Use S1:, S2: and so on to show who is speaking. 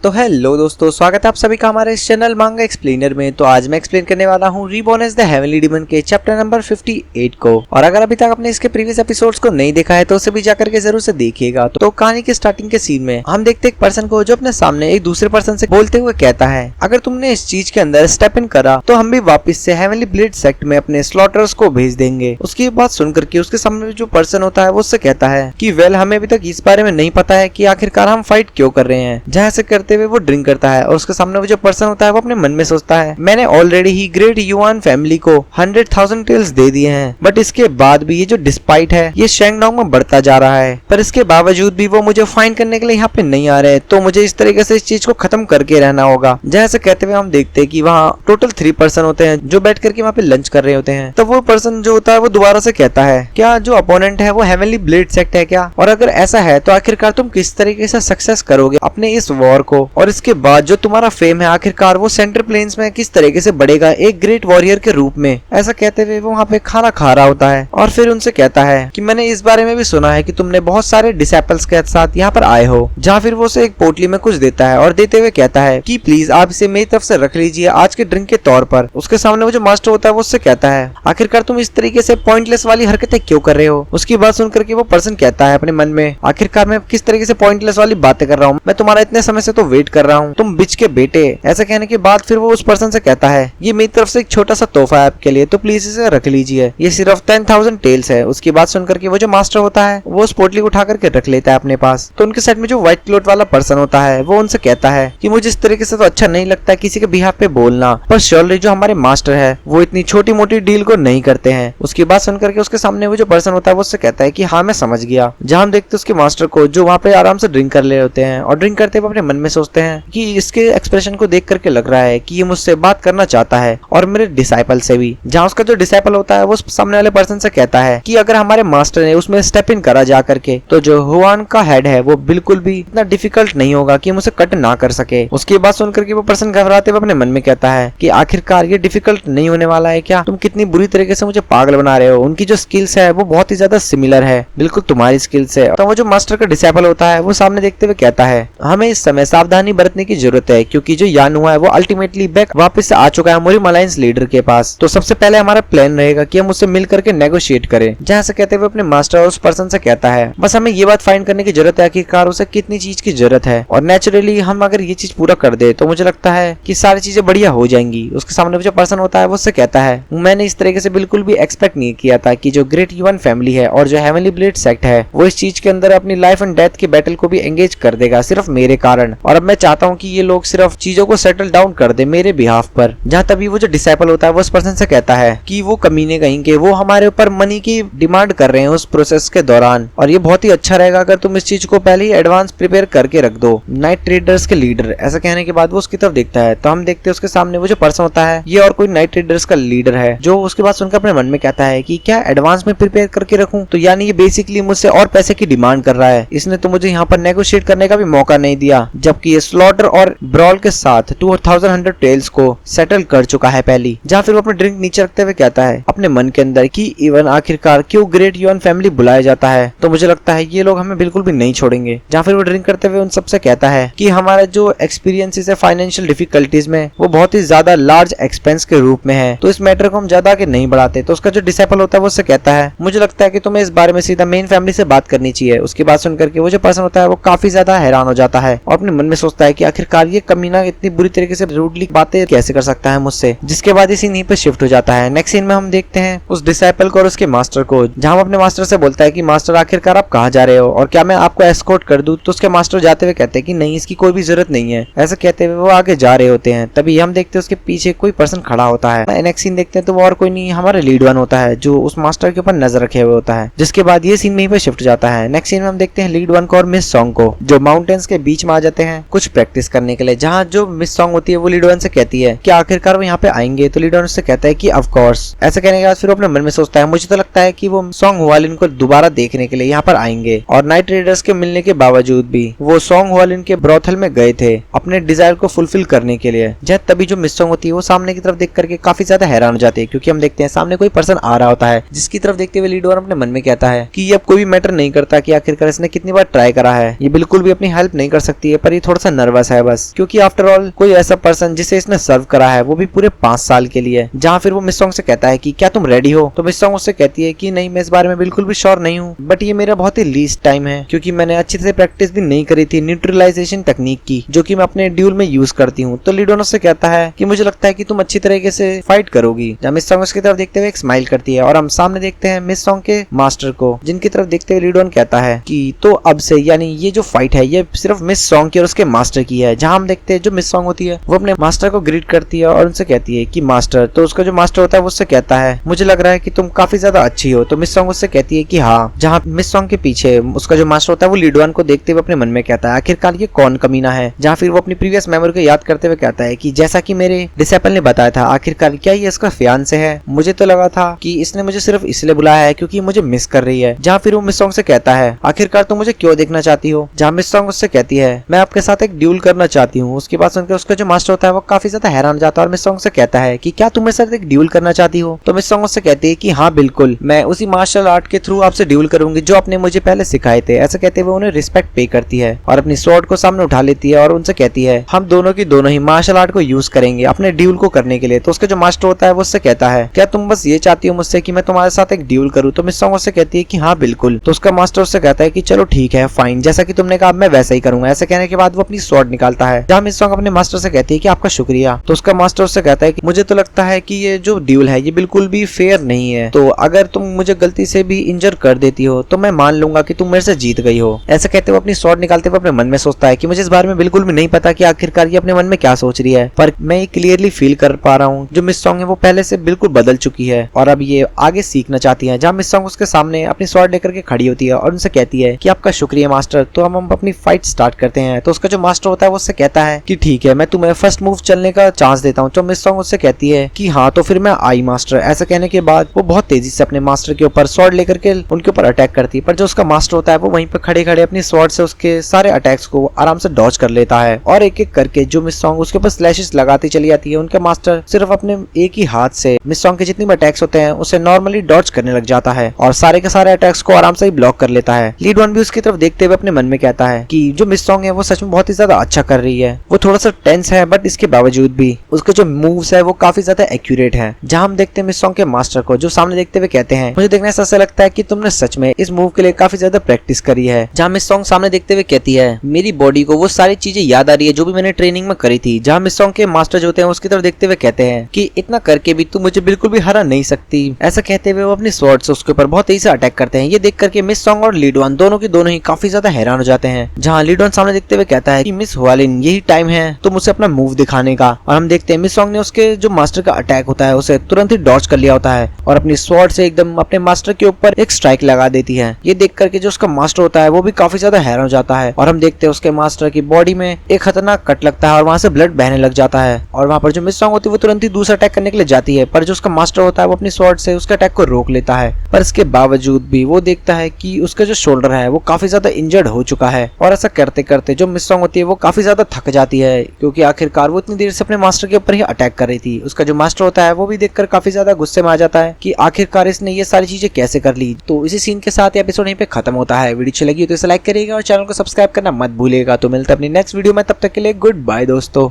S1: तो हेलो दोस्तों, स्वागत है आप सभी का हमारे इस चैनल मांगा एक्सप्लेनर में। तो आज मैं एक्सप्लेन करने वाला हूँ reborn as the heavenly demon के चैप्टर नंबर 58 को। और अगर अभी तक आपने इसके प्रीवियस एपिसोड्स को नहीं देखा है तो उसे भी जाकर के जरूर से देखिएगा। तो कहानी के स्टार्टिंग के सीन में हम देखते एक पर्सन को जो अपने सामने एक दूसरे पर्सन से बोलते हुए कहता है, अगर तुमने इस चीज के अंदर स्टेप इन करा तो हम भी वापस से हेवनली ब्लेड सेक्ट में अपने स्लॉटर्स को भेज देंगे। उसकी बात सुनकर के उसके सामने जो पर्सन होता है वो उससे कहता है कि वेल, हमें अभी तक इस बारे में नहीं पता है कि आखिरकार हम फाइट क्यों कर रहे हैं। जहाँ से करते हुए वो ड्रिंक करता है और उसके सामने वो जो पर्सन होता है वो अपने मन में सोचता है, मैंने ऑलरेडी ही ग्रेट युआन फैमिली को 100,000 टेल्स दे दिए हैं, बट इसके बाद भी ये जो डिस्पाइट है ये शेंगडोंग में बढ़ता जा रहा है। पर इसके बावजूद भी वो मुझे फाइन करने के लिए यहाँ पे नहीं आ रहे, तो मुझे इस तरीके से इस चीज को खत्म करके रहना होगा। जैसे कहते हुए हम देखते हैं कि वहाँ टोटल 3 पर्सन होते हैं जो बैठ करके वहाँ पे लंच कर रहे होते हैं। तो वो पर्सन जो होता है वो दोबारा से कहता है, क्या जो अपोनेंट है वो हेवनली ब्लेड सेक्ट है क्या? और अगर ऐसा है तो आखिरकार तुम किस तरीके से सक्सेस करोगे अपने इस वॉर को? और इसके बाद जो तुम्हारा फेम है आखिरकार वो सेंटर प्लेन्स में किस तरीके से बढ़ेगा एक ग्रेट वॉरियर के रूप में? ऐसा कहते हुए वो वहाँ पे खाना खा रहा होता है और फिर उनसे कहता है कि मैंने इस बारे में भी सुना है कि तुमने बहुत सारे डिसेपल्स के साथ यहाँ पर आए हो। जहाँ फिर वो उसे एक पोटली में कुछ देता है और देते हुए कहता है कि प्लीज आप इसे मेरी तरफ से रख लीजिए आज के ड्रिंक के तौर पर। उसके सामने वो जो मास्टर होता है वो उससे कहता है, आखिरकार तुम इस तरीके से पॉइंटलेस वाली हरकतें क्यों कर रहे हो? उसकी बात सुनकर के वो पर्सन कहता है अपने मन में, आखिरकार मैं किस तरीके से पॉइंटलेस वाली बातें कर रहा हूँ? मैं तुम्हारा इतने समय से तो वेट कर रहा हूँ, तुम बिच के बेटे। ऐसा कहने के बाद फिर वो उस पर्सन से कहता है, ये मेरी तरफ से एक छोटा सा तोहफा है आपके लिए, तो प्लीज इसे रख लीजिए, ये सिर्फ 10,000 टेल्स है। उसकी बात सुनकर के वो जो मास्टर होता है वो उस पोटली को उठा करके रख लेता है अपने पास। तो उनके साइड में जो व्हाइट क्लोथ वाला पर्सन होता है वो उनसे कहता है कि मुझे इस तरीके से तो अच्छा नहीं लगता किसी के बिहाफ पे बोलना, पर श्योरली जो हमारे मास्टर है वो इतनी छोटी मोटी डील को नहीं करते हैं। उसकी बात सुनकर के उसके सामने वो जो पर्सन होता है वो उससे कहता है कि हाँ मैं समझ गया। जहाँ हम देखते उसके मास्टर को जो वहाँ पे आराम से ड्रिंक कर ले होते हैं और ड्रिंक करते हुए अपने मन में सोचते हैं कि इसके एक्सप्रेशन को देख करके लग रहा है कि ये मुझसे बात करना चाहता है और मेरे डिसाइपल से भी। जहाँ उसका जो डिसाइपल होता है वो सामने वाले पर्सन से कहता है कि अगर हमारे मास्टर ने उसमें स्टेप इन करा जा करके तो जो हुआन का हेड है वो बिल्कुल भी इतना डिफिकल्ट नहीं होगा कि मुझे कट ना कर सके। उसकी बात सुनकर के वो पर्सन घबराते हुए अपने मन में कहता है कि आखिरकार ये डिफिकल्ट नहीं होने वाला है क्या? तुम कितनी बुरी तरीके से मुझे पागल बना रहे हो। उनकी जो स्किल्स है वो बहुत ही ज्यादा सिमिलर है बिल्कुल तुम्हारी स्किल्स से। तो वो जो मास्टर का डिसाइपल होता है वो सामने देखते हुए कहता है, हमें इस समय सावधानी बरतने की जरूरत है क्योंकि जो यान हुआ है वो अल्टीमेटली बैक वापस से आ चुका है मोरिम अलायंस लीडर के पास। तो सबसे पहले हमारा प्लान रहेगा कि हम उससे मिल करके नेगोशिएट करें। जहाँ से कहते हुए अपने मास्टर और उस पर्सन से कहता है, बस हमें ये बात फाइंड करने की जरूरत है कि कार उसे कितनी चीज की जरूरत है, और नेचुरली हम अगर ये चीज पूरा कर दे तो मुझे लगता है कि सारी चीजें बढ़िया हो जाएंगी। उसके सामने जो पर्सन होता है वो उससे कहता है, मैंने इस तरीके से बिल्कुल भी एक्सपेक्ट नहीं किया था कि जो ग्रेट युआन फैमिली है और जो हेवनली ब्लेड सेक्ट है वो इस चीज के अंदर अपनी लाइफ एंड डेथ के बैटल को भी एंगेज कर देगा सिर्फ मेरे कारण। और अब मैं चाहता हूँ कि ये लोग सिर्फ चीजों को सेटल डाउन कर दे मेरे बिहाफ पर। जहाँ तभी वो जो डिसाइपल होता है वो उस पर्सन से कहता है कि वो कमीने कहेंगे वो हमारे ऊपर मनी की डिमांड कर रहे हैं उस प्रोसेस के दौरान, और ये बहुत ही अच्छा रहेगा अगर तुम इस चीज को पहले ही एडवांस प्रिपेयर करके रख दो। नाइट ट्रेडर्स के लीडर। ऐसा कहने के बाद वो उसकी तरफ देखता है तो हम देखते हैं उसके सामने वो जो पर्सन होता है ये और कोई नाइट ट्रेडर्स का लीडर है, जो उसके बाद सुनकर अपने मन में कहता है कि क्या एडवांस में प्रिपेयर करके रखूं? तो यानी ये बेसिकली मुझसे और पैसे की डिमांड कर रहा है। इसने तो मुझे यहाँ पर नेगोशिएट करने का भी मौका नहीं दिया, जबकि ये स्लॉटर और ब्रॉल के साथ 2,100 टेल्स को सेटल कर चुका है पहली। जहाँ फिर वो अपने ड्रिंक नीचे रखते हुए कहता है अपने मन के अंदर कि इवन आखिरकार क्यों ग्रेट युआन फैमिली बुलाया जाता है, तो मुझे लगता है ये लोग हमें बिल्कुल भी नहीं छोड़ेंगे। जहाँ फिर वो ड्रिंक करते हुए उन सबसे कहता है कि हमारा जो एक्सपीरियंस है फाइनेंशियल डिफिकल्टीज में वो बहुत ही ज्यादा लार्ज एक्सपेंस के रूप में है, तो इस मैटर को हम ज्यादा आगे नहीं बढ़ाते। तो उसका जो डिसाइपल होता है वो उससे कहता है, मुझे लगता है कि तुम्हें इस बारे में सीधा मेन फैमिली से बात करनी चाहिए। उसकी बात सुनकर के वो जो पर्सन होता है वो काफी ज्यादा हैरान हो जाता है और अपने मन में सोचता है कि आखिरकार ये कमीना इतनी बुरी तरीके से रूडली बातें कैसे कर सकता है मुझसे। जिसके बाद इसी सीन पे शिफ्ट हो जाता है। नेक्स्ट सीन में हम देखते हैं उस डिसाइपल को और उसके मास्टर को, जहाँ अपने मास्टर से बोलता है कि मास्टर आखिरकार आप कहाँ जा रहे हो और क्या मैं आपको एस्कॉर्ट कर दूं? तो उसके मास्टर जाते हुए कहते हैं कि नहीं, इसकी कोई भी जरूरत नहीं है। ऐसा कहते हुए वो आगे जा रहे होते हैं। तभी हम देखते हैं उसके पीछे कोई पर्सन खड़ा होता है। नेक्स्ट सीन देखते हैं तो वो और कोई नहीं हमारा लीड वन होता है जो उस मास्टर के ऊपर नजर रखे हुए होता है। जिसके बाद ये सीन में शिफ्ट जाता है। नेक्स्ट सीन में हम देखते हैं लीड वन को और मिस सॉन्ग को, जो माउंटेन्स के बीच में आ जाते हैं कुछ प्रैक्टिस करने के लिए। जहाँ जो मिस सॉन्ग होती है वो लीड वन से कहती है कि आखिरकार वो यहाँ पे आएंगे, तो लीड वन उससे कहता है कि ऑफ कोर्स। ऐसा कहने के बाद फिर अपने मन में सोचता है, मुझे तो लगता है कि वो सॉन्ग हुआलिन को दोबारा देखने के लिए यहाँ पर आएंगे। और नाइट रेडर्स के मिलने के बावजूद भी वो सॉन्ग हुआलिन के ब्रोथल में गए थे अपने डिजायर को फुलफिल करने के लिए। जहाँ तभी जो मिस सॉन्ग होती है वो सामने की तरफ देख करके काफी ज्यादा हैरान हो जाती है, क्योंकि हम देखते हैं सामने कोई पर्सन आ रहा होता है, जिसकी तरफ देखते हुए लीड वन अपने मन में कहता है कि ये अब कोई भी मैटर नहीं करता कि आखिरकार इसने कितनी बार ट्राई करा है, ये बिल्कुल भी अपनी हेल्प नहीं कर सकती है, पर ये थोड़ा सा नर्वस है बस, क्योंकि आफ्टर ऑल कोई ऐसा पर्सन जिसे इसने सर्व करा है वो भी पूरे 5 साल के लिए। जहाँ फिर वो मिस सॉन्ग से कहता है कि क्या तुम रेडी हो, तो मिस सॉन्ग उससे कहती है कि नहीं, मैं इस बारे में बिल्कुल भी श्योर नहीं हूँ, बट ये मेरा बहुत ही लीस्ट टाइम है, क्योंकि मैंने अच्छी से प्रैक्टिस भी नहीं करी थी न्यूट्रलाइजेशन टेक्निक की, जो कि मैं अपने ड्यूल में यूज करती हूँ। तो लीडोन उससे कहता है कि मुझे लगता है कि तुम अच्छी तरीके से फाइट करोगी। जब मिस सॉन्ग उसकी तरफ देखते हुए एक स्माइल करती है और हम सामने देखते हैं मिस सॉन्ग के मास्टर को, जिनकी तरफ देखते हुए लीडोन कहता है कि तो अब से यानी ये जो फाइट है ये सिर्फ मिस सॉन्ग की और उसके मास्टर की है। जहाँ हम देखते हैं जो मिस सॉन्ग होती है वो अपने मास्टर को ग्रीट करती है और उनसे कहती है कि मास्टर, तो उसका जो मास्टर होता है वो उससे कहता है मुझे लग रहा है कि तुम काफी ज्यादा अच्छी हो। तो मिस सॉन्ग उससे कहती है कि हाँ। जहाँ मिस सॉन्ग के पीछे उसका जो मास्टर होता है वो लीडोन को देखते हुए अपने मन में कहता है आखिरकार ये कौन कमीना है। जहाँ फिर वो अपनी प्रीवियस मेमोरी को याद करते हुए कहता है कि जैसा कि मेरे डिसेपल ने बताया था, आखिरकार क्या ये इसका फियांसे है? मुझे तो लगा था कि इसने मुझे सिर्फ इसलिए बुलाया है क्योंकि मुझे मिस कर रही है। जहाँ फिर वो मिस सॉन्ग से कहता है आखिरकार तुम मुझे क्यों देखना चाहती हो? जहाँ मिस सॉन्ग उससे कहती है मैं आपके साथ एक ड्यूल करना चाहती हूँ। उसके बाद सुनकर उसका जो मास्टर होता है वो काफी ज्यादा हैरान हो जाता है और मिस सॉन्ग से कहता है कि क्या तुम मेरे साथ एक ड्यूल करना चाहती हो? तो मिस सॉन्ग उससे कहती है कि हाँ बिल्कुल, मैं उसी मार्शल आर्ट के थ्रू आपसे ड्यूल करूंगी जो आपने मुझे पहले सिखाए थे। ऐसा कहते हुए उन्हें रिस्पेक्ट पे करती है और अपनी स्वॉर्ड को सामने उठा लेती है और उनसे कहती है हम दोनों की दोनों ही मार्शल आर्ट को यूज करेंगे अपने ड्यूल को करने के लिए। तो उसका जो मास्टर होता है वो उससे कहता है क्या तुम बस ये चाहती हो मुझसे कि मैं तुम्हारे साथ एक ड्यूल करूं? तो मिस सॉन्ग उससे कहती है कि हाँ बिल्कुल। तो उसका मास्टर उससे कहता है कि चलो ठीक है, फाइन, जैसा कि तुमने कहा मैं वैसा ही करूंगा। ऐसा कहने के बाद वो अपनी स्वॉर्ड निकालता है। जहाँ मिस सॉन्ग अपने मास्टर से कहती है कि आपका शुक्रिया। तो उसका मास्टर उससे कहता है कि मुझे तो लगता है कि ये जो ड्यूल है ये बिल्कुल भी फेयर नहीं है, तो अगर तुम मुझे गलती से भी इंजर कर देती हो तो मैं मान लूंगा कि तुम मेरे से जीत गई हो। ऐसा कहते हुए अपनी स्वॉर्ड निकालते हुए अपने मन में सोचता है कि मुझे इस बारे में बिल्कुल भी नहीं पता कि आखिरकार ये अपने मन में क्या सोच रही है, पर मैं क्लियरली फील कर पा रहा हूँ जो मिस सॉन्ग है वो पहले से बिल्कुल बदल चुकी है और अब ये आगे सीखना चाहती है। जहाँ मिस सॉन्ग उसके सामने अपनी स्वॉर्ड लेकर के खड़ी होती है और उनसे कहती है कि आपका शुक्रिया मास्टर, तो हम अपनी फाइट स्टार्ट करते हैं। तो उसका जो मास्टर होता है वो उससे कहता है कि ठीक है, मैं तुम्हें फर्स्ट मूव चलने का चांस देता हूँ। तो मिस सॉन्ग उससे कहती है कि हाँ तो फिर मैं आई मास्टर। ऐसा कहने के बाद वो बहुत तेजी से अपने मास्टर के ऊपर स्वॉर्ड लेकर के उनके ऊपर अटैक करती है, पर जो उसका मास्टर होता है वो वहीं पर खड़े खड़े अपनी स्वॉर्ड से उसके सारे अटैक्स को आराम से डॉज कर लेता है और एक एक करके जो मिस सॉन्ग उसके ऊपर स्लैशेस लगाती चली जाती है। उनका मास्टर सिर्फ अपने एक ही हाथ से मिस सॉन्ग के जितने भी अटैक्स होते हैं उसे नॉर्मली डॉज करने लग जाता है और सारे के सारे अटैक्स को आराम से ही ब्लॉक कर लेता है। लीड वन भी उसकी तरफ देखते हुए अपने मन में कहता है कि जो मिस सॉन्ग है वो सच में बहुत ही ज्यादा अच्छा कर रही है। वो थोड़ा सा टेंस है बट इसके बावजूद भी उसके जो मूव्स है वो काफी ज्यादा एक्यूरेट है। जहां हम देखते हैं मिस सॉन्ग के मास्टर को जो सामने देखते हुए कहते हैं मुझे देखने से ऐसा लगता है कि तुमने सच में इस मूव के लिए काफी ज्यादा प्रैक्टिस करी है। जहां मिस सॉन्ग सामने देखते हुए कहती है मेरी बॉडी को वो सारी चीजें याद आ रही है जो भी मैंने ट्रेनिंग में करी थी। जहां मिस सॉन्ग के मास्टर जो होते हैं उसकी तरफ देखते हुए कहते हैं कि इतना करके भी तुम मुझे बिल्कुल भी हरा नहीं सकती। ऐसा कहते हुए वो अपनी स्वॉर्ड से उसके ऊपर बहुत तेजी से अटैक करते हैं। ये देख करके मिस सॉन्ग और लीडवन दोनों के दोनों ही काफी ज्यादा हैरान हो जाते हैं। जहां लीडवन सामने देखते हुए कहता है कि मिस हुआलिन यही टाइम है तुम उसे अपना मूव दिखाने का। और हम देखते हैं मिस सॉन्ग ने उसके जो मास्टर का अटैक होता है उसे तुरंत ही डॉज कर लिया होता है और अपनी स्वॉर्ड से एकदम अपने मास्टर के ऊपर एक स्ट्राइक लगा देती है। ये देख करके जो उसका मास्टर होता है वो भी काफी ज्यादा हैरान हो जाता है और हम देखते हैं उसके मास्टर की बॉडी में एक खतरनाक कट लगता है और वहां से ब्लड बहने लग जाता है और वहां पर जो मिस सॉन्ग होती है वो तुरंत ही दूसरा अटैक करने के लिए जाती है, पर जो उसका मास्टर होता है वो अपनी स्वॉर्ड से उसके अटैक को रोक लेता है। पर इसके बावजूद भी वो देखता है कि उसका जो शोल्डर है वो काफी ज्यादा इंजर्ड हो चुका है और ऐसा करते करते जो मिस सॉन्ग होती है वो काफी ज्यादा थक जाती है क्योंकि आखिरकार वो इतनी देर से अपने मास्टर के ऊपर ही अटैक कर रही थी। उसका जो मास्टर होता है वो भी देखकर काफी ज्यादा गुस्से में आ जाता है कि आखिरकार इसने ये सारी चीजें कैसे कर ली। तो इसी सीन के साथ एपिसोड यहीं पे खत्म होता है। वीडियो अच्छी लगी तो इसे लाइक करिएगा और चैनल को सब्सक्राइब करना मत भूलिएगा। तो मिलते हैं अपनी नेक्स्ट वीडियो में, तब तक के लिए गुड बाय दोस्तों।